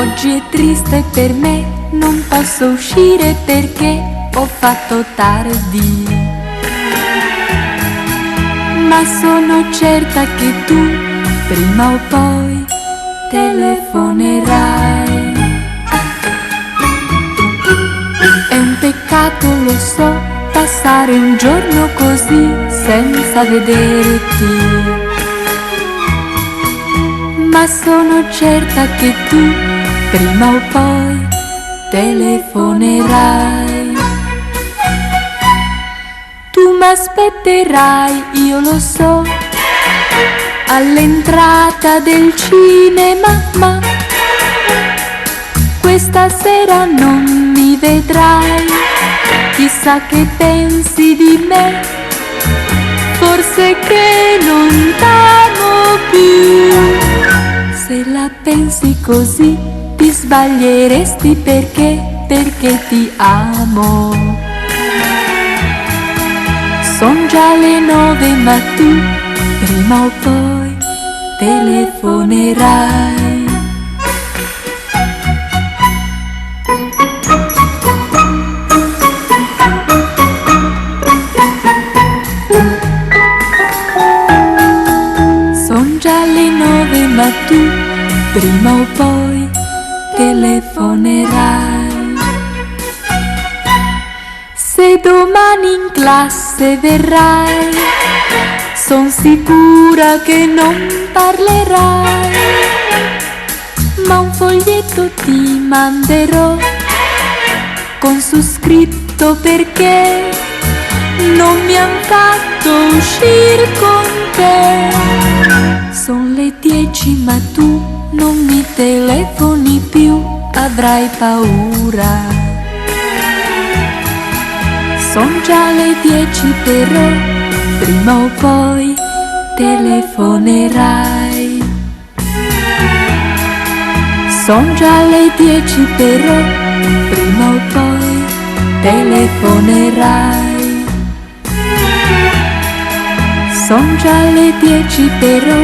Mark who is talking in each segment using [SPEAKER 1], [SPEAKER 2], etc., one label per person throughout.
[SPEAKER 1] Oggi è triste per me, non posso uscire perché ho fatto tardi. Ma sono certa che tu, prima o poi, telefonerai. È un peccato, lo so, passare un giorno così senza vederti. Ma sono certa che tu, prima o poi, telefonerai. Tu m'aspetterai, io lo so, all'entrata del cinema, ma questa sera non mi vedrai. Chissà che pensi di me, forse che non t'amo più. Se la pensi così ti sbaglieresti perché ti amo. Son già le 9 ma tu prima o poi telefonerai. Son già le 9 ma tu prima o poi telefonerai. Se domani in classe verrai, son sicura che non parlerai, ma un foglietto ti manderò con su scritto perché non mi han fatto uscire con te. Son le 10 ma tu non mi telefoni più, avrai paura. Son già le 10 però, prima o poi telefonerai. Son già le 10 però, prima o poi telefonerai. Son già le 10 però,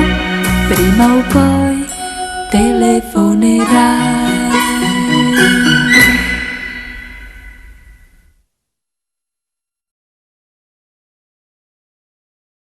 [SPEAKER 1] prima o poi telefonerai.